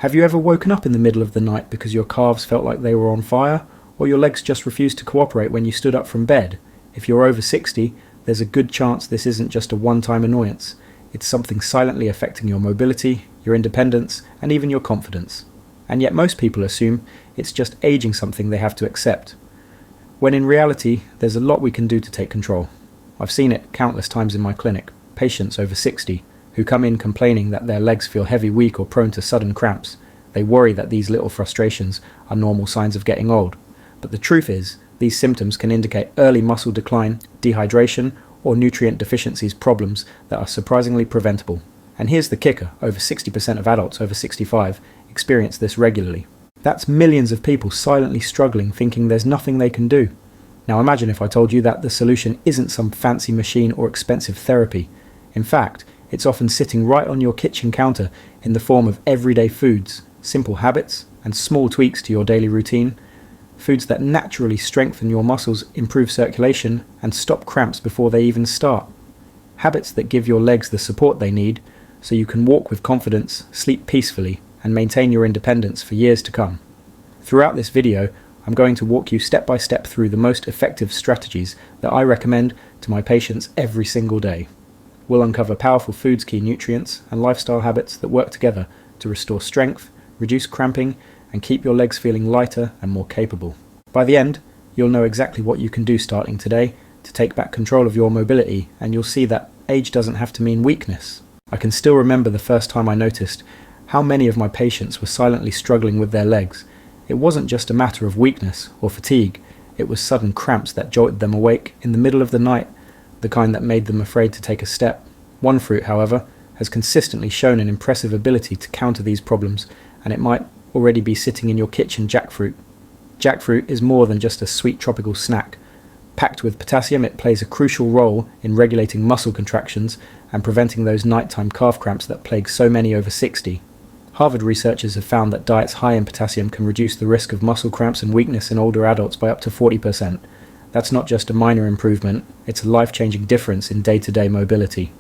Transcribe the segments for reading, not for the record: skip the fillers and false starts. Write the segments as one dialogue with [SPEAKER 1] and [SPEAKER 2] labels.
[SPEAKER 1] Have you ever woken up in the middle of the night because your calves felt like they were on fire, or your legs just refused to cooperate when you stood up from bed? If you're over 60, there's a good chance this isn't just a one-time annoyance. It's something silently affecting your mobility, your independence, and even your confidence. And yet most people assume it's just aging something they have to accept, when in reality, there's a lot we can do to take control. I've seen it countless times in my clinic. Patients over 60 who come in complaining that their legs feel heavy, weak, or prone to sudden cramps. They worry that these little frustrations are normal signs of getting old. But the truth is, these symptoms can indicate early muscle decline, dehydration, or nutrient deficiencies problems that are surprisingly preventable. And here's the kicker: over 60% of adults over 65 experience this regularly. That's millions of people silently struggling, thinking there's nothing they can do. Now imagine if I told you that the solution isn't some fancy machine or expensive therapy. In fact, it's often sitting right on your kitchen counter in the form of everyday foods, simple habits, and small tweaks to your daily routine. Foods that naturally strengthen your muscles, improve circulation, and stop cramps before they even start. Habits that give your legs the support they need so you can walk with confidence, sleep peacefully, and maintain your independence for years to come. Throughout this video, I'm going to walk you step by step through the most effective strategies that I recommend to my patients every single day. We'll uncover powerful foods, key nutrients, and lifestyle habits that work together to restore strength, reduce cramping, and keep your legs feeling lighter and more capable. By the end, you'll know exactly what you can do starting today to take back control of your mobility, and you'll see that age doesn't have to mean weakness. I can still remember the first time I noticed how many of my patients were silently struggling with their legs. It wasn't just a matter of weakness or fatigue, it was sudden cramps that jolted them awake in the middle of the night, the kind that made them afraid to take a step. One fruit, however, has consistently shown an impressive ability to counter these problems, and it might already be sitting in your kitchen: jackfruit. Jackfruit is more than just a sweet tropical snack. Packed with potassium, it plays a crucial role in regulating muscle contractions and preventing those nighttime calf cramps that plague so many over 60. Harvard researchers have found that diets high in potassium can reduce the risk of muscle cramps and weakness in older adults by up to 40%. That's not just a minor improvement, it's a life-changing difference in day-to-day mobility.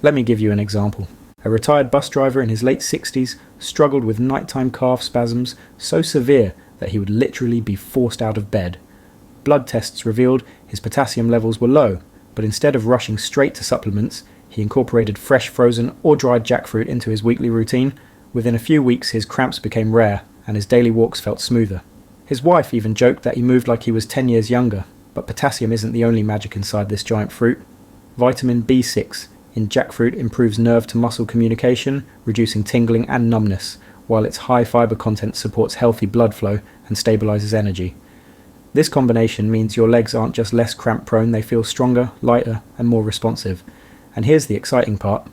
[SPEAKER 1] Let me give you an example. A retired bus driver in his late 60s struggled with nighttime calf spasms so severe that he would literally be forced out of bed. Blood tests revealed his potassium levels were low, but instead of rushing straight to supplements, he incorporated fresh, frozen, or dried jackfruit into his weekly routine. Within a few weeks, his cramps became rare, and his daily walks felt smoother. His wife even joked that he moved like he was 10 years younger, but potassium isn't the only magic inside this giant fruit. Vitamin B6 in jackfruit improves nerve-to-muscle communication, reducing tingling and numbness, while its high fiber content supports healthy blood flow and stabilizes energy. This combination means your legs aren't just less cramp-prone, they feel stronger, lighter, and more responsive. And here's the exciting part.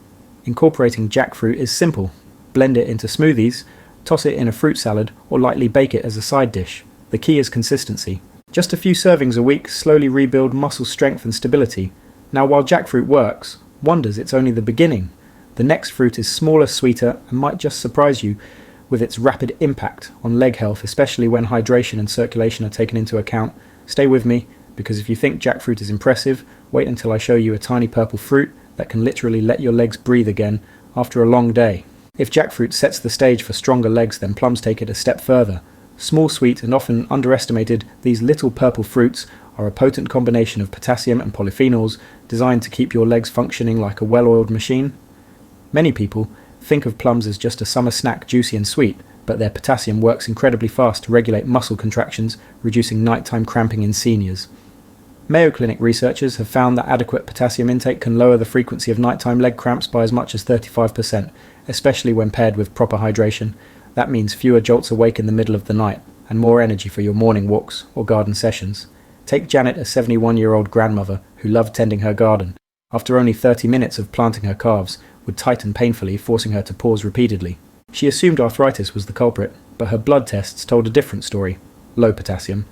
[SPEAKER 1] Incorporating jackfruit is simple. Blend it into smoothies, toss it in a fruit salad, or lightly bake it as a side dish. The key is consistency. Just a few servings a week slowly rebuild muscle strength and stability. Now, while jackfruit works, wonders it's only the beginning. The next fruit is smaller, sweeter, and might just surprise you with its rapid impact on leg health, especially when hydration and circulation are taken into account. Stay with me, because if you think jackfruit is impressive, wait until I show you a tiny purple fruit that can literally let your legs breathe again after a long day. If jackfruit sets the stage for stronger legs, then plums take it a step further. Small, sweet, and often underestimated, these little purple fruits are a potent combination of potassium and polyphenols designed to keep your legs functioning like a well-oiled machine. Many people think of plums as just a summer snack, juicy and sweet, but their potassium works incredibly fast to regulate muscle contractions, reducing nighttime cramping in seniors. Mayo Clinic researchers have found that adequate potassium intake can lower the frequency of nighttime leg cramps by as much as 35%, especially when paired with proper hydration. That means fewer jolts awake in the middle of the night, and more energy for your morning walks or garden sessions. Take Janet, a 71-year-old grandmother who loved tending her garden. After only 30 minutes of planting her calves, would tighten painfully, forcing her to pause repeatedly. She assumed arthritis was the culprit, but her blood tests told a different story: low potassium.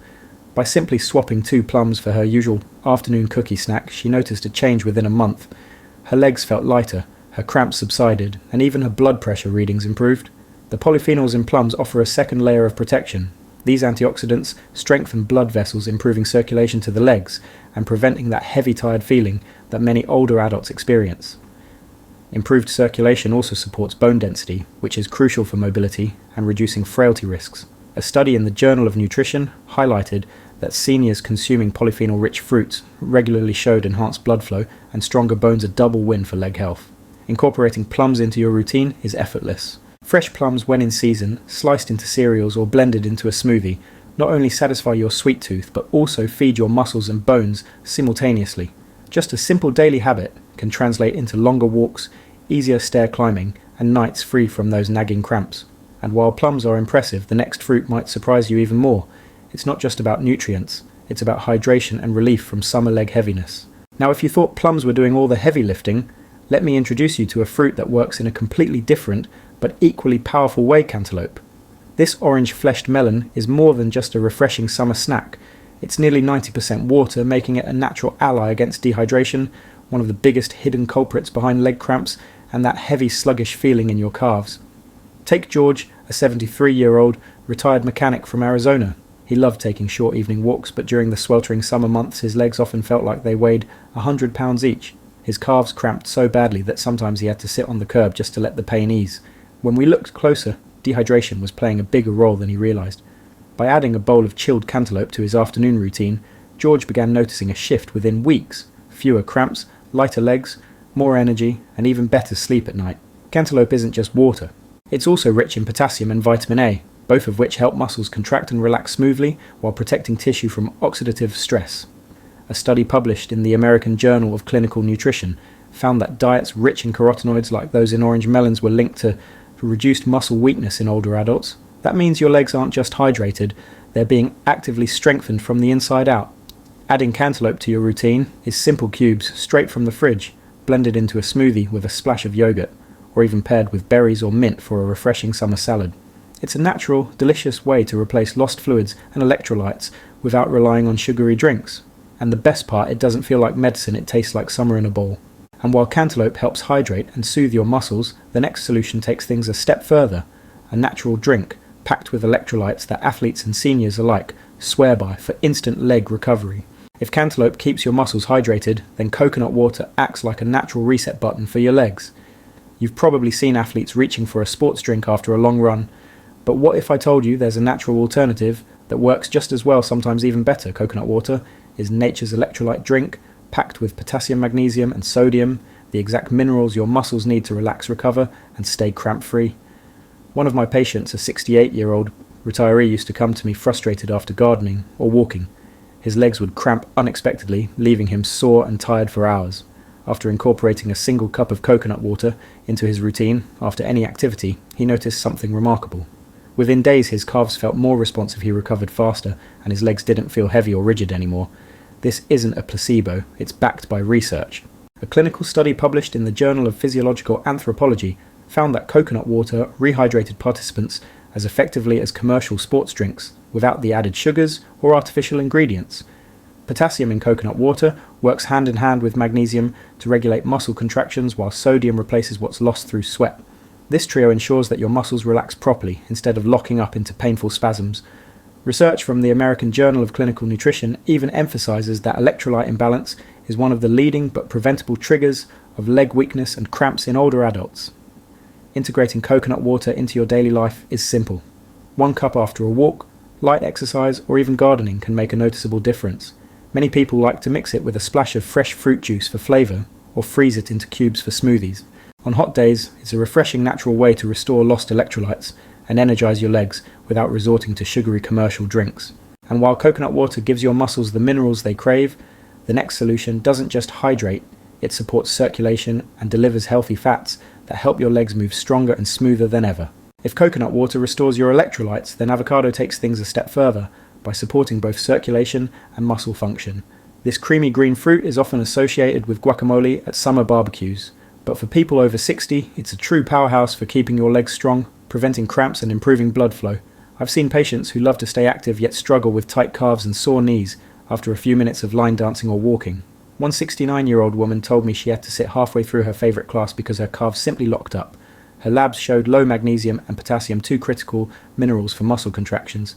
[SPEAKER 1] By simply swapping 2 plums for her usual afternoon cookie snack, she noticed a change within a month. Her legs felt lighter, her cramps subsided, and even her blood pressure readings improved. The polyphenols in plums offer a second layer of protection. These antioxidants strengthen blood vessels, improving circulation to the legs and preventing that heavy, tired feeling that many older adults experience. Improved circulation also supports bone density, which is crucial for mobility and reducing frailty risks. A study in the Journal of Nutrition highlighted that seniors consuming polyphenol-rich fruits regularly showed enhanced blood flow and stronger bones, a double win for leg health. Incorporating plums into your routine is effortless. Fresh plums when in season, sliced into cereals or blended into a smoothie, not only satisfy your sweet tooth but also feed your muscles and bones simultaneously. Just a simple daily habit can translate into longer walks, easier stair climbing, and nights free from those nagging cramps. And while plums are impressive, the next fruit might surprise you even more. It's not just about nutrients, it's about hydration and relief from summer leg heaviness. Now, if you thought plums were doing all the heavy lifting, let me introduce you to a fruit that works in a completely different but equally powerful way: cantaloupe. This orange-fleshed melon is more than just a refreshing summer snack. It's nearly 90% water, making it a natural ally against dehydration, one of the biggest hidden culprits behind leg cramps and that heavy, sluggish feeling in your calves. Take George, a 73-year-old retired mechanic from Arizona. He loved taking short evening walks, but during the sweltering summer months his legs often felt like they weighed 100 pounds each. His calves cramped so badly that sometimes he had to sit on the curb just to let the pain ease. When we looked closer, dehydration was playing a bigger role than he realised. By adding a bowl of chilled cantaloupe to his afternoon routine, George began noticing a shift within weeks: fewer cramps, lighter legs, more energy, and even better sleep at night. Cantaloupe isn't just water. It's also rich in potassium and vitamin A, both of which help muscles contract and relax smoothly while protecting tissue from oxidative stress. A study published in the American Journal of Clinical Nutrition found that diets rich in carotenoids like those in orange melons were linked to reduced muscle weakness in older adults. That means your legs aren't just hydrated, they're being actively strengthened from the inside out. Adding cantaloupe to your routine is simple cubes straight from the fridge, blended into a smoothie with a splash of yogurt, or even paired with berries or mint for a refreshing summer salad. It's a natural, delicious way to replace lost fluids and electrolytes without relying on sugary drinks. And the best part, it doesn't feel like medicine, it tastes like summer in a bowl. And while cantaloupe helps hydrate and soothe your muscles, the next solution takes things a step further: a natural drink packed with electrolytes that athletes and seniors alike swear by for instant leg recovery. If cantaloupe keeps your muscles hydrated, then coconut water acts like a natural reset button for your legs. You've probably seen athletes reaching for a sports drink after a long run, but what if I told you there's a natural alternative that works just as well, sometimes even better? Coconut water is nature's electrolyte drink, packed with potassium, magnesium, and sodium, the exact minerals your muscles need to relax, recover, and stay cramp-free. One of my patients, a 68-year-old retiree, used to come to me frustrated after gardening or walking. His legs would cramp unexpectedly, leaving him sore and tired for hours. After incorporating a single cup of coconut water into his routine after any activity, he noticed something remarkable. Within days, his calves felt more responsive, he recovered faster, and his legs didn't feel heavy or rigid anymore. This isn't a placebo, it's backed by research. A clinical study published in the Journal of Physiological Anthropology found that coconut water rehydrated participants as effectively as commercial sports drinks, without the added sugars or artificial ingredients. Potassium in coconut water works hand in hand with magnesium to regulate muscle contractions, while sodium replaces what's lost through sweat. This trio ensures that your muscles relax properly instead of locking up into painful spasms. Research from the American Journal of Clinical Nutrition even emphasizes that electrolyte imbalance is one of the leading but preventable triggers of leg weakness and cramps in older adults. Integrating coconut water into your daily life is simple. 1 cup after a walk, light exercise, or even gardening can make a noticeable difference. Many people like to mix it with a splash of fresh fruit juice for flavor, or freeze it into cubes for smoothies. On hot days, it's a refreshing natural way to restore lost electrolytes and energize your legs without resorting to sugary commercial drinks. And while coconut water gives your muscles the minerals they crave, the next solution doesn't just hydrate, it supports circulation and delivers healthy fats that help your legs move stronger and smoother than ever. If coconut water restores your electrolytes, then avocado takes things a step further by supporting both circulation and muscle function. This creamy green fruit is often associated with guacamole at summer barbecues, but for people over 60, it's a true powerhouse for keeping your legs strong, preventing cramps and improving blood flow. I've seen patients who love to stay active yet struggle with tight calves and sore knees after a few minutes of line dancing or walking. One 69-year-old woman told me she had to sit halfway through her favourite class because her calves simply locked up. Her labs showed low magnesium and potassium, 2 critical minerals for muscle contractions.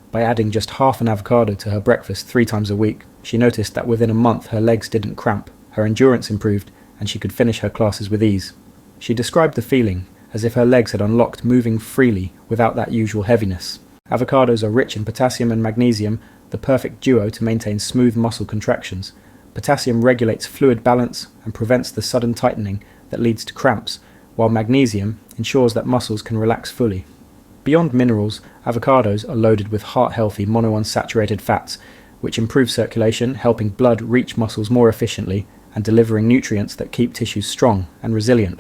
[SPEAKER 1] By adding just half an avocado to her breakfast 3 times a week, she noticed that within a month her legs didn't cramp, her endurance improved, and she could finish her classes with ease. She described the feeling as if her legs had unlocked, moving freely without that usual heaviness. Avocados are rich in potassium and magnesium, the perfect duo to maintain smooth muscle contractions. Potassium regulates fluid balance and prevents the sudden tightening that leads to cramps, while magnesium ensures that muscles can relax fully. Beyond minerals, avocados are loaded with heart-healthy monounsaturated fats, which improve circulation, helping blood reach muscles more efficiently and delivering nutrients that keep tissues strong and resilient.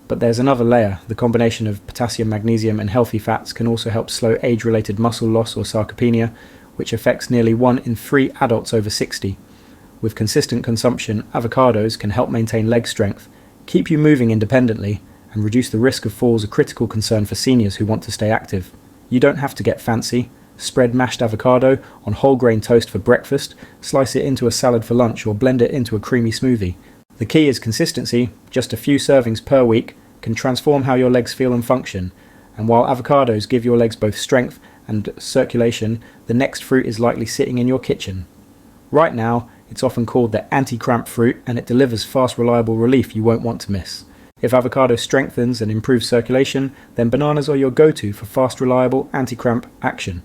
[SPEAKER 1] But there's another layer. The combination of potassium, magnesium, and healthy fats can also help slow age-related muscle loss or sarcopenia, which affects nearly 1 in 3 adults over 60. With consistent consumption, avocados can help maintain leg strength, keep you moving independently, and reduce the risk of falls, a critical concern for seniors who want to stay active. You don't have to get fancy. Spread mashed avocado on whole grain toast for breakfast, slice it into a salad for lunch, or blend it into a creamy smoothie. The key is consistency. Just a few servings per week can transform how your legs feel and function. And while avocados give your legs both strength and circulation, the next fruit is likely sitting in your kitchen. Right now, it's often called the anti-cramp fruit, and it delivers fast, reliable relief you won't want to miss. If avocado strengthens and improves circulation, then bananas are your go-to for fast, reliable anti-cramp action.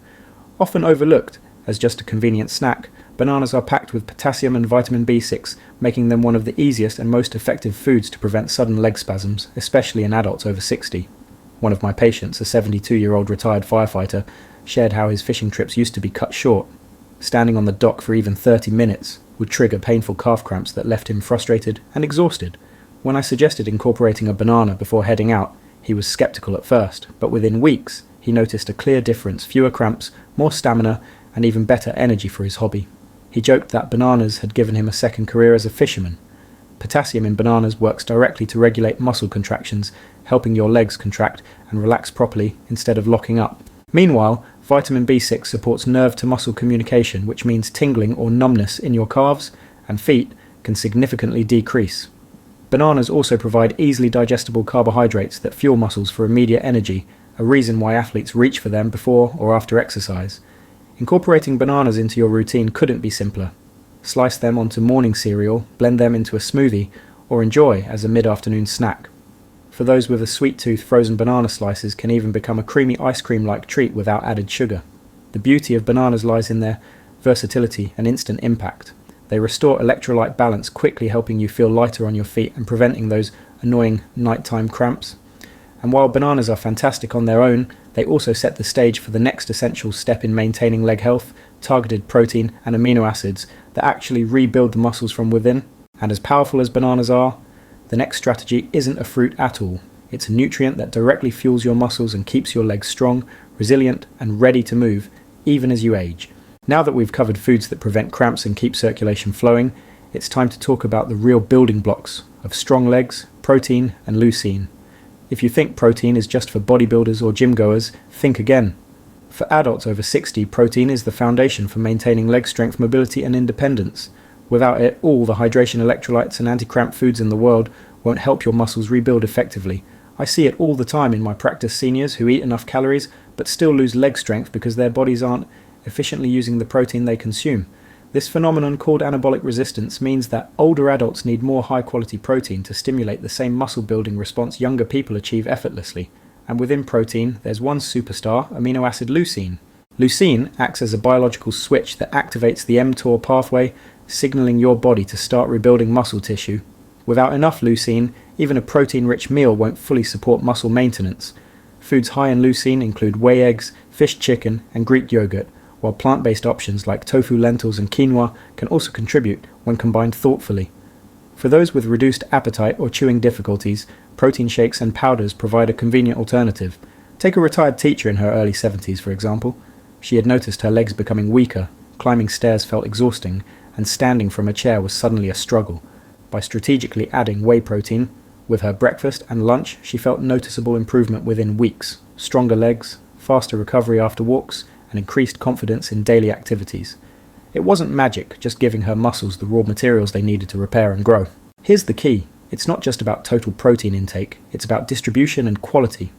[SPEAKER 1] Often overlooked as just a convenient snack, bananas are packed with potassium and vitamin B6, making them one of the easiest and most effective foods to prevent sudden leg spasms, especially in adults over 60. One of my patients, a 72-year-old retired firefighter, shared how his fishing trips used to be cut short. Standing on the dock for even 30 minutes would trigger painful calf cramps that left him frustrated and exhausted. When I suggested incorporating a banana before heading out, he was skeptical at first, but within weeks he noticed a clear difference: fewer cramps, more stamina, and even better energy for his hobby. He joked that bananas had given him a second career as a fisherman. Potassium in bananas works directly to regulate muscle contractions, helping your legs contract and relax properly instead of locking up. Meanwhile, vitamin B6 supports nerve-to-muscle communication, which means tingling or numbness in your calves and feet can significantly decrease. Bananas also provide easily digestible carbohydrates that fuel muscles for immediate energy, a reason why athletes reach for them before or after exercise. Incorporating bananas into your routine couldn't be simpler. Slice them onto morning cereal, blend them into a smoothie, or enjoy as a mid-afternoon snack. For those with a sweet tooth, frozen banana slices can even become a creamy ice cream-like treat without added sugar. The beauty of bananas lies in their versatility and instant impact. They restore electrolyte balance, quickly helping you feel lighter on your feet and preventing those annoying nighttime cramps. And while bananas are fantastic on their own, they also set the stage for the next essential step in maintaining leg health: targeted protein and amino acids that actually rebuild the muscles from within. And as powerful as bananas are, the next strategy isn't a fruit at all. It's a nutrient that directly fuels your muscles and keeps your legs strong, resilient, and ready to move, even as you age. Now that we've covered foods that prevent cramps and keep circulation flowing, it's time to talk about the real building blocks of strong legs: protein and leucine. If you think protein is just for bodybuilders or gym goers, think again. For adults over 60, protein is the foundation for maintaining leg strength, mobility, and independence. Without it, all the hydration, electrolytes, and anti-cramp foods in the world won't help your muscles rebuild effectively. I see it all the time in my practice: seniors who eat enough calories but still lose leg strength because their bodies aren't efficiently using the protein they consume. This phenomenon, called anabolic resistance, means that older adults need more high-quality protein to stimulate the same muscle-building response younger people achieve effortlessly. And within protein, there's one superstar, amino acid leucine. Leucine acts as a biological switch that activates the mTOR pathway, signaling your body to start rebuilding muscle tissue. Without enough leucine, even a protein-rich meal won't fully support muscle maintenance. Foods high in leucine include whey eggs, fish, chicken, and Greek yogurt, while plant-based options like tofu, lentils, and quinoa can also contribute when combined thoughtfully. For those with reduced appetite or chewing difficulties, protein shakes and powders provide a convenient alternative. Take a retired teacher in her early 70s, for example. She had noticed her legs becoming weaker, climbing stairs felt exhausting, and standing from a chair was suddenly a struggle. By strategically adding whey protein with her breakfast and lunch, she felt noticeable improvement within weeks: stronger legs, faster recovery after walks, and increased confidence in daily activities. It wasn't magic, just giving her muscles the raw materials they needed to repair and grow. Here's the key: it's not just about total protein intake, it's about distribution and quality.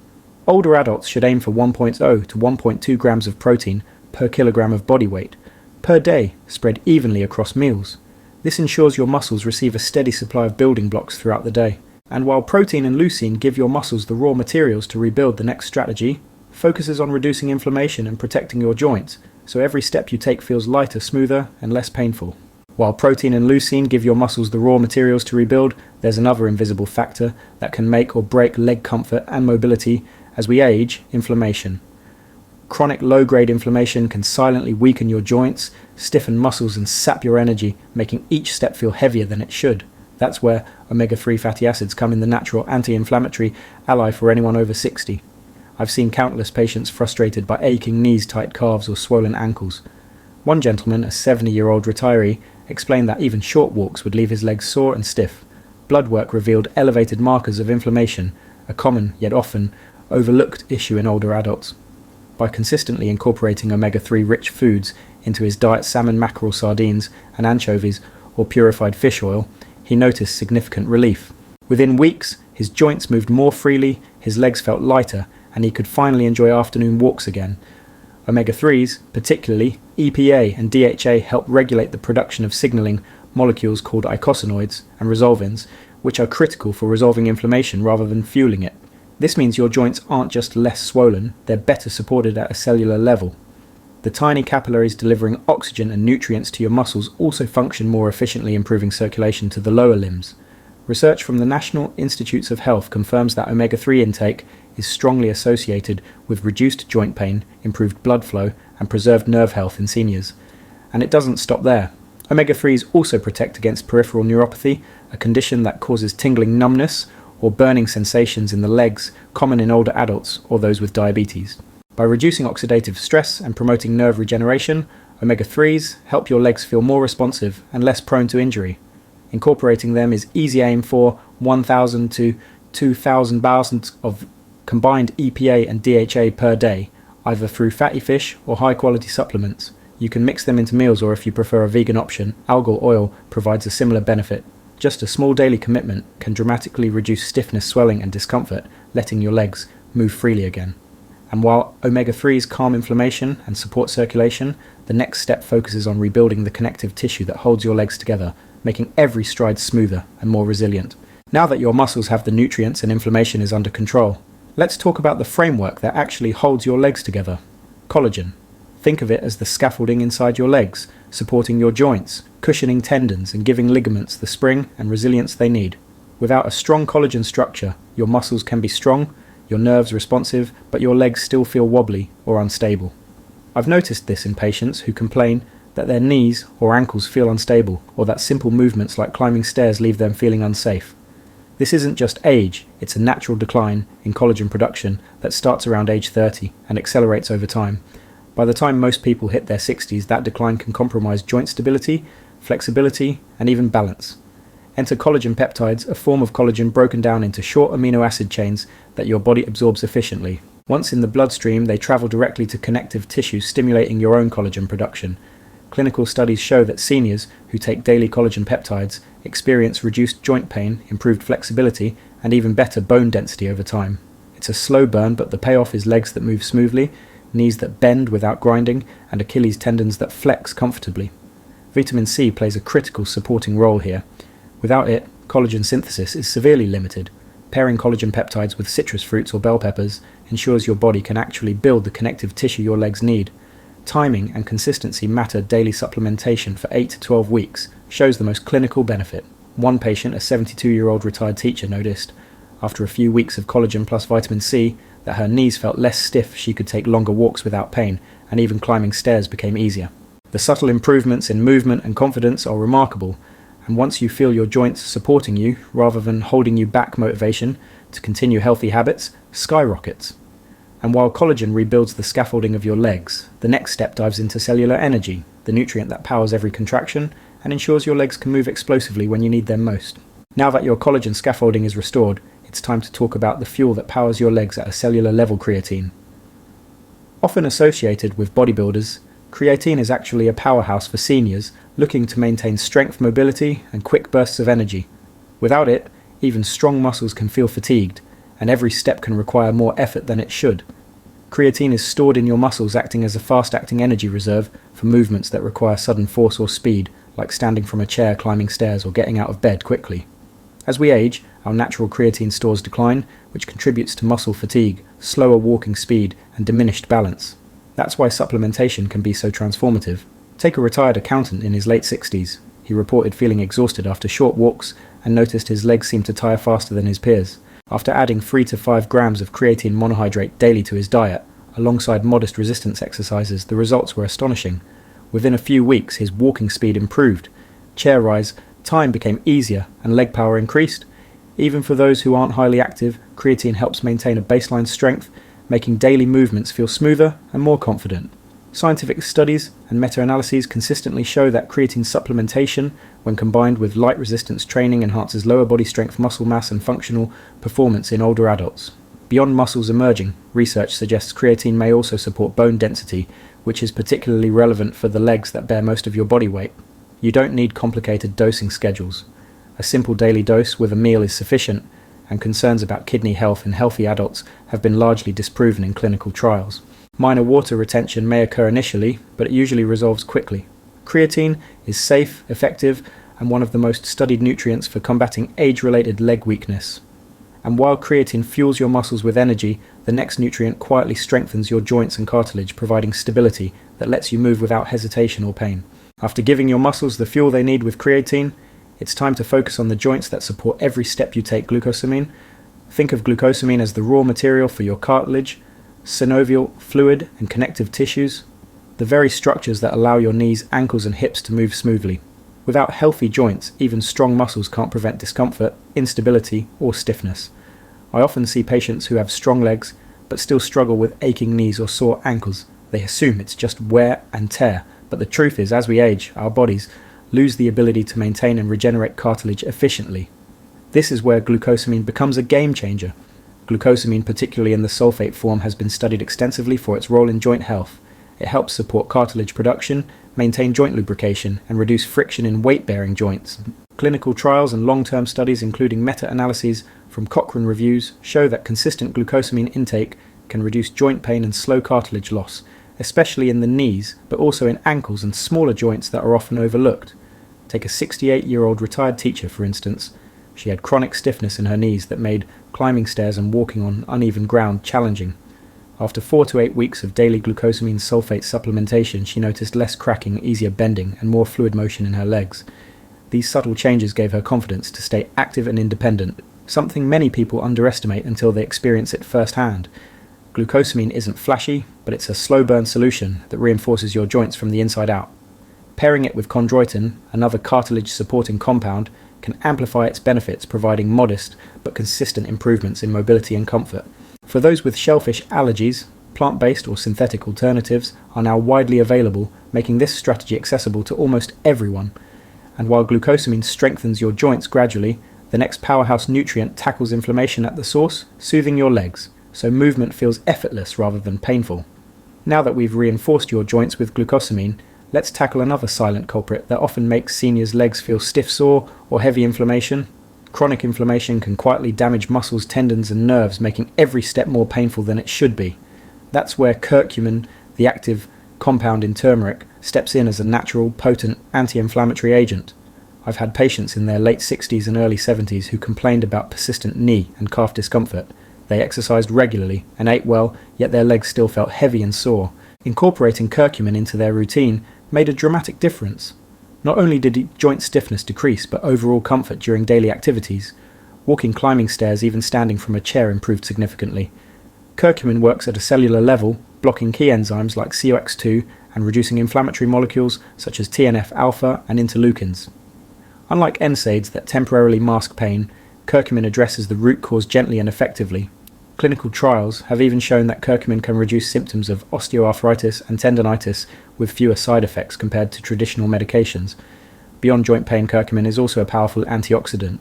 [SPEAKER 1] Older adults should aim for 1.0 to 1.2 grams of protein per kilogram of body weight, per day, spread evenly across meals. This ensures your muscles receive a steady supply of building blocks throughout the day. And while protein and leucine give your muscles the raw materials to rebuild, the next strategy focuses on reducing inflammation and protecting your joints, so every step you take feels lighter, smoother, and less painful. While protein and leucine give your muscles the raw materials to rebuild, there's another invisible factor that can make or break leg comfort and mobility as we age: inflammation. Chronic low-grade inflammation can silently weaken your joints, stiffen muscles, and sap your energy, making each step feel heavier than it should. That's where omega-3 fatty acids come in the natural anti-inflammatory ally for anyone over 60. I've seen countless patients frustrated by aching knees, tight calves, or swollen ankles. One gentleman, a 70-year-old retiree, explained that even short walks would leave his legs sore and stiff. Blood work revealed elevated markers of inflammation, a common yet often overlooked issue in older adults. By consistently incorporating omega-3 rich foods into his diet, salmon, mackerel, sardines, and anchovies, or purified fish oil, he noticed significant relief. Within weeks, his joints moved more freely, his legs felt lighter, and he could finally enjoy afternoon walks again. Omega-3s, particularly EPA and DHA, help regulate the production of signaling molecules called eicosanoids and resolvins, which are critical for resolving inflammation rather than fueling it. This means your joints aren't just less swollen, they're better supported at a cellular level. The tiny capillaries delivering oxygen and nutrients to your muscles also function more efficiently, improving circulation to the lower limbs. Research from the National Institutes of Health confirms that omega-3 intake is strongly associated with reduced joint pain, improved blood flow, and preserved nerve health in seniors. And it doesn't stop there. Omega-3s also protect against peripheral neuropathy, a condition that causes tingling numbness or burning sensations in the legs, common in older adults or those with diabetes. By reducing oxidative stress and promoting nerve regeneration, omega-3s help your legs feel more responsive and less prone to injury. Incorporating them is easy aim for 1,000 to 2,000 thousands of combined EPA and DHA per day, either through fatty fish or high-quality supplements. You can mix them into meals, or if you prefer a vegan option, algal oil provides a similar benefit. Just a small daily commitment can dramatically reduce stiffness, swelling, and discomfort, letting your legs move freely again. And while omega-3s calm inflammation and support circulation, the next step focuses on rebuilding the connective tissue that holds your legs together, making every stride smoother and more resilient. Now that your muscles have the nutrients and inflammation is under control, let's talk about the framework that actually holds your legs together. Collagen. Think of it as the scaffolding inside your legs, supporting your joints, cushioning tendons, and giving ligaments the spring and resilience they need. Without a strong collagen structure, your muscles can be strong, your nerves responsive, but your legs still feel wobbly or unstable. I've noticed this in patients who complain that their knees or ankles feel unstable, or that simple movements like climbing stairs leave them feeling unsafe. This isn't just age, it's a natural decline in collagen production that starts around age 30 and accelerates over time. By the time most people hit their 60s, that decline can compromise joint stability, flexibility, and even balance. Enter collagen peptides, a form of collagen broken down into short amino acid chains that your body absorbs efficiently. Once in the bloodstream, they travel directly to connective tissue, stimulating your own collagen production. Clinical studies show that seniors who take daily collagen peptides experience reduced joint pain, improved flexibility, and even better bone density over time. It's a slow burn, but the payoff is legs that move smoothly, knees that bend without grinding, and Achilles tendons that flex comfortably. Vitamin C plays a critical supporting role here. Without it, collagen synthesis is severely limited. Pairing collagen peptides with citrus fruits or bell peppers ensures your body can actually build the connective tissue your legs need. Timing and consistency matter. Daily supplementation for 8 to 12 weeks shows the most clinical benefit. One patient, a 72-year-old retired teacher, noticed, after a few weeks of collagen plus vitamin C, that her knees felt less stiff, she could take longer walks without pain, and even climbing stairs became easier. The subtle improvements in movement and confidence are remarkable, and once you feel your joints supporting you, rather than holding you back, motivation to continue healthy habits skyrockets. And while collagen rebuilds the scaffolding of your legs, the next step dives into cellular energy, the nutrient that powers every contraction and ensures your legs can move explosively when you need them most. Now that your collagen scaffolding is restored, it's time to talk about the fuel that powers your legs at a cellular level: creatine. Often associated with bodybuilders, creatine is actually a powerhouse for seniors looking to maintain strength, mobility, and quick bursts of energy. Without it, even strong muscles can feel fatigued, and every step can require more effort than it should. Creatine is stored in your muscles, acting as a fast-acting energy reserve for movements that require sudden force or speed, like standing from a chair, climbing stairs, or getting out of bed quickly. As we age, our natural creatine stores decline, which contributes to muscle fatigue, slower walking speed, and diminished balance. That's why supplementation can be so transformative. Take a retired accountant in his late 60s. He reported feeling exhausted after short walks and noticed his legs seemed to tire faster than his peers. After adding 3 to 5 grams of creatine monohydrate daily to his diet, alongside modest resistance exercises, the results were astonishing. Within a few weeks, his walking speed improved. Chair rise time became easier and leg power increased. Even for those who aren't highly active, creatine helps maintain a baseline strength, making daily movements feel smoother and more confident. Scientific studies and meta-analyses consistently show that creatine supplementation, when combined with light resistance training, enhances lower body strength, muscle mass, and functional performance in older adults. Beyond muscles emerging, research suggests creatine may also support bone density, which is particularly relevant for the legs that bear most of your body weight. You don't need complicated dosing schedules. A simple daily dose with a meal is sufficient, and concerns about kidney health in healthy adults have been largely disproven in clinical trials. Minor water retention may occur initially, but it usually resolves quickly. Creatine is safe, effective, and one of the most studied nutrients for combating age-related leg weakness. And while creatine fuels your muscles with energy, the next nutrient quietly strengthens your joints and cartilage, providing stability that lets you move without hesitation or pain. After giving your muscles the fuel they need with creatine, it's time to focus on the joints that support every step you take. Glucosamine. Think of glucosamine as the raw material for your cartilage, synovial fluid, and connective tissues, the very structures that allow your knees, ankles, and hips to move smoothly. Without healthy joints, even strong muscles can't prevent discomfort, instability, or stiffness. I often see patients who have strong legs but still struggle with aching knees or sore ankles. They assume it's just wear and tear, but the truth is, as we age, our bodies lose the ability to maintain and regenerate cartilage efficiently. This is where glucosamine becomes a game changer. Glucosamine, particularly in the sulfate form, has been studied extensively for its role in joint health. It helps support cartilage production, maintain joint lubrication, and reduce friction in weight-bearing joints. Clinical trials and long-term studies, including meta-analyses from Cochrane reviews, show that consistent glucosamine intake can reduce joint pain and slow cartilage loss, especially in the knees, but also in ankles and smaller joints that are often overlooked. Take a 68-year-old retired teacher, for instance. She had chronic stiffness in her knees that made climbing stairs and walking on uneven ground challenging. After 4 to 8 weeks of daily glucosamine sulfate supplementation, she noticed less cracking, easier bending, and more fluid motion in her legs. These subtle changes gave her confidence to stay active and independent, something many people underestimate until they experience it firsthand. Glucosamine isn't flashy, but it's a slow-burn solution that reinforces your joints from the inside out. Pairing it with chondroitin, another cartilage-supporting compound, can amplify its benefits, providing modest but consistent improvements in mobility and comfort. For those with shellfish allergies, plant-based or synthetic alternatives are now widely available, making this strategy accessible to almost everyone. And while glucosamine strengthens your joints gradually, the next powerhouse nutrient tackles inflammation at the source, soothing your legs, so movement feels effortless rather than painful. Now that we've reinforced your joints with glucosamine, let's tackle another silent culprit that often makes seniors' legs feel stiff, sore, or heavy inflammation. Chronic inflammation can quietly damage muscles, tendons, and nerves, making every step more painful than it should be. That's where curcumin, the active compound in turmeric, steps in as a natural, potent anti-inflammatory agent. I've had patients in their late 60s and early 70s who complained about persistent knee and calf discomfort. They exercised regularly and ate well, yet their legs still felt heavy and sore. Incorporating curcumin into their routine made a dramatic difference. Not only did joint stiffness decrease, but overall comfort during daily activities. Walking, climbing stairs, even standing from a chair improved significantly. Curcumin works at a cellular level, blocking key enzymes like COX2 and reducing inflammatory molecules such as TNF-alpha and interleukins. Unlike NSAIDs that temporarily mask pain, curcumin addresses the root cause gently and effectively. Clinical trials have even shown that curcumin can reduce symptoms of osteoarthritis and tendinitis with fewer side effects compared to traditional medications. Beyond joint pain, curcumin is also a powerful antioxidant.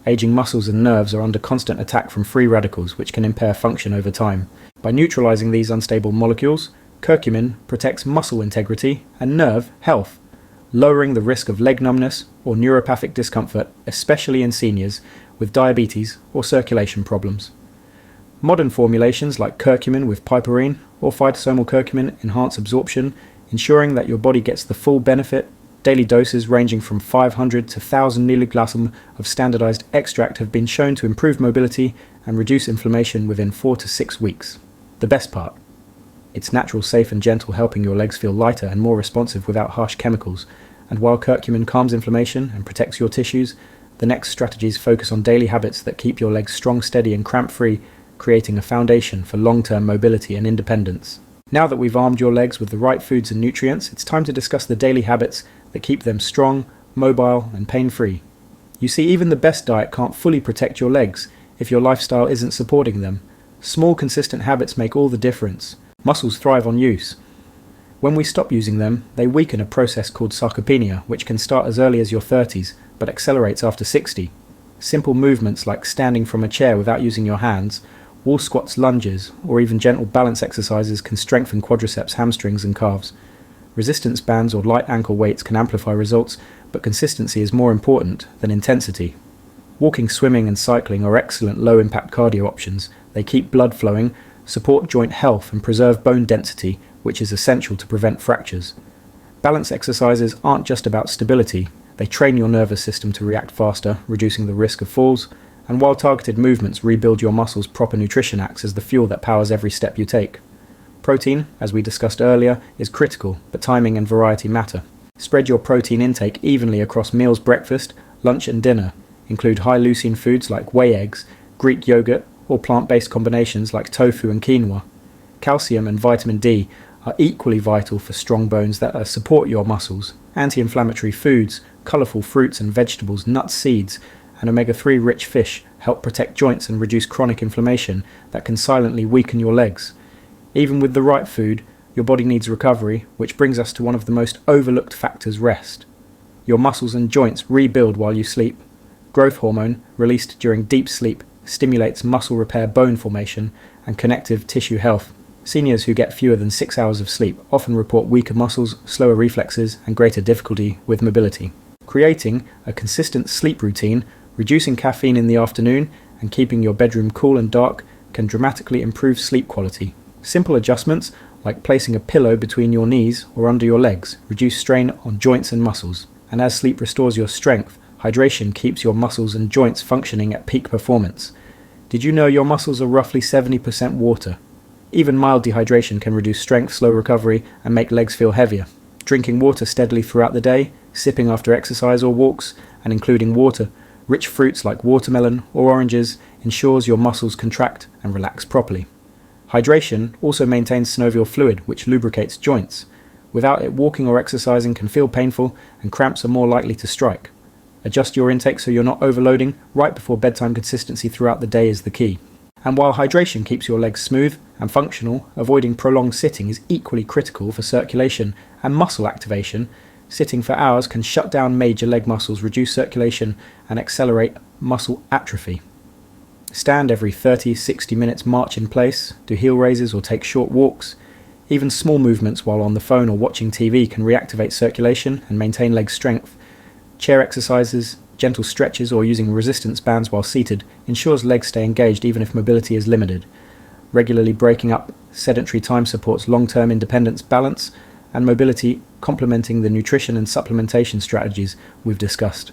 [SPEAKER 1] Aging muscles and nerves are under constant attack from free radicals, which can impair function over time. By neutralizing these unstable molecules, curcumin protects muscle integrity and nerve health, lowering the risk of leg numbness or neuropathic discomfort, especially in seniors with diabetes or circulation problems. Modern formulations like curcumin with piperine or phytosomal curcumin enhance absorption, ensuring that your body gets the full benefit Daily doses ranging from 500 to 1000 mg of standardized extract have been shown to improve mobility and reduce inflammation within 4 to 6 weeks. The best part: it's natural, safe and gentle, helping your legs feel lighter and more responsive without harsh chemicals. And while curcumin calms inflammation and protects your tissues, the next strategies focus on daily habits that keep your legs strong, steady and cramp-free, creating a foundation for long-term mobility and independence. Now that we've armed your legs with the right foods and nutrients, it's time to discuss the daily habits that keep them strong, mobile and pain-free. You see, even the best diet can't fully protect your legs if your lifestyle isn't supporting them. Small, consistent habits make all the difference. Muscles thrive on use. When we stop using them, they weaken, a process called sarcopenia, which can start as early as your 30s, but accelerates after 60. Simple movements like standing from a chair without using your hands, wall squats, lunges, or even gentle balance exercises can strengthen quadriceps, hamstrings and calves. Resistance bands or light ankle weights can amplify results, but consistency is more important than intensity. Walking, swimming and cycling are excellent low-impact cardio options. They keep blood flowing, support joint health and preserve bone density, which is essential to prevent fractures. Balance exercises aren't just about stability. They train your nervous system to react faster, reducing the risk of falls, and while targeted movements rebuild your muscles, proper nutrition acts as the fuel that powers every step you take. Protein, as we discussed earlier, is critical, but timing and variety matter. Spread your protein intake evenly across meals, breakfast, lunch and dinner. Include high leucine foods like whey eggs, Greek yogurt, or plant-based combinations like tofu and quinoa. Calcium and vitamin D are equally vital for strong bones that support your muscles. Anti-inflammatory foods, colourful fruits and vegetables, nuts, seeds, and omega-3 rich fish help protect joints and reduce chronic inflammation that can silently weaken your legs. Even with the right food, your body needs recovery, which brings us to one of the most overlooked factors: rest. Your muscles and joints rebuild while you sleep. Growth hormone, released during deep sleep, stimulates muscle repair, bone formation, and connective tissue health. Seniors who get fewer than 6 hours of sleep often report weaker muscles, slower reflexes, and greater difficulty with mobility. Creating a consistent sleep routine, reducing caffeine in the afternoon, and keeping your bedroom cool and dark can dramatically improve sleep quality. Simple adjustments, like placing a pillow between your knees or under your legs, reduce strain on joints and muscles. And as sleep restores your strength, hydration keeps your muscles and joints functioning at peak performance. Did you know your muscles are roughly 70% water? Even mild dehydration can reduce strength, slow recovery, and make legs feel heavier. Drinking water steadily throughout the day, sipping after exercise or walks, and including water-rich fruits like watermelon or oranges ensures your muscles contract and relax properly. Hydration also maintains synovial fluid, which lubricates joints. Without it, walking or exercising can feel painful, and cramps are more likely to strike. Adjust your intake so you're not overloading. Right before bedtime, consistency throughout the day is the key. And while hydration keeps your legs smooth and functional, avoiding prolonged sitting is equally critical for circulation and muscle activation. Sitting for hours can shut down major leg muscles, reduce circulation, and accelerate muscle atrophy. Stand every 30-60 minutes, march in place, do heel raises or take short walks. Even small movements while on the phone or watching TV can reactivate circulation and maintain leg strength. Chair exercises, gentle stretches or using resistance bands while seated ensures legs stay engaged even if mobility is limited. Regularly breaking up sedentary time supports long-term independence, balance, and mobility, complementing the nutrition and supplementation strategies we've discussed.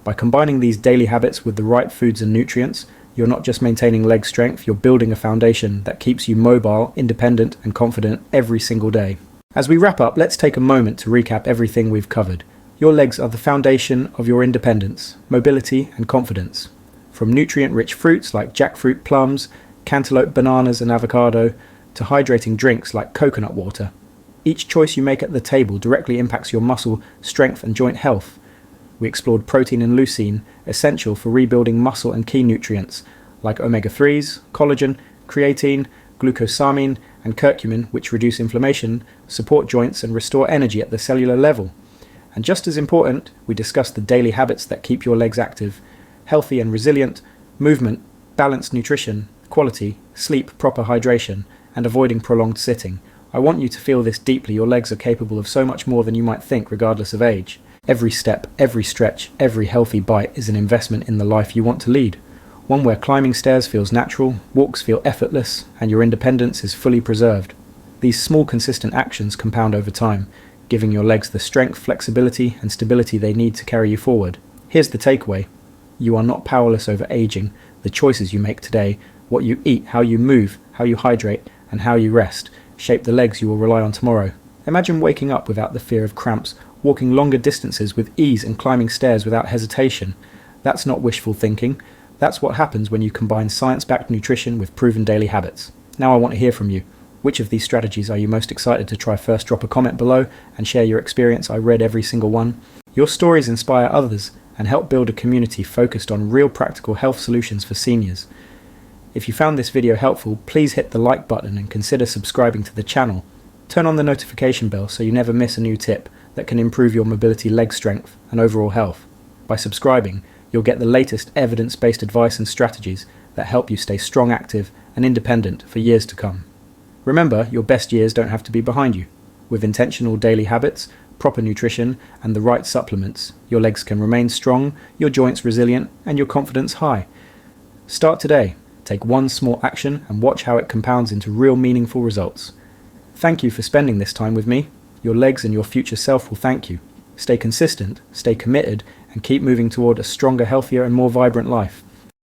[SPEAKER 1] By combining these daily habits with the right foods and nutrients, you're not just maintaining leg strength, you're building a foundation that keeps you mobile, independent, and confident every single day. As we wrap up, let's take a moment to recap everything we've covered. Your legs are the foundation of your independence, mobility, and confidence. From nutrient-rich fruits like jackfruit, plums, cantaloupe, bananas, and avocado, to hydrating drinks like coconut water. Each choice you make at the table directly impacts your muscle strength and joint health. We explored protein and leucine, essential for rebuilding muscle, and key nutrients like omega-3s, collagen, creatine, glucosamine, and curcumin, which reduce inflammation, support joints, and restore energy at the cellular level. And just as important, we discussed the daily habits that keep your legs active, healthy and resilient: movement, balanced nutrition, quality, sleep, proper hydration, and avoiding prolonged sitting. I want you to feel this deeply. Your legs are capable of so much more than you might think, regardless of age. Every step, every stretch, every healthy bite is an investment in the life you want to lead. One where climbing stairs feels natural, walks feel effortless, and your independence is fully preserved. These small, consistent actions compound over time, giving your legs the strength, flexibility, and stability they need to carry you forward. Here's the takeaway. You are not powerless over aging. The choices you make today, what you eat, how you move, how you hydrate, and how you rest, shape the legs you will rely on tomorrow. Imagine waking up without the fear of cramps, walking longer distances with ease and climbing stairs without hesitation. That's not wishful thinking. That's what happens when you combine science-backed nutrition with proven daily habits. Now I want to hear from you. Which of these strategies are you most excited to try first? Drop a comment below and share your experience. I read every single one. Your stories inspire others and help build a community focused on real practical health solutions for seniors. If you found this video helpful, please hit the like button and consider subscribing to the channel. Turn on the notification bell so you never miss a new tip that can improve your mobility, leg strength, and overall health. By subscribing, you'll get the latest evidence-based advice and strategies that help you stay strong, active, and independent for years to come. Remember, your best years don't have to be behind you. With intentional daily habits, proper nutrition, and the right supplements, your legs can remain strong, your joints resilient, and your confidence high. Start today. Take one small action and watch how it compounds into real meaningful results. Thank you for spending this time with me. Your legs and your future self will thank you. Stay consistent, stay committed, and keep moving toward a stronger, healthier, and more vibrant life.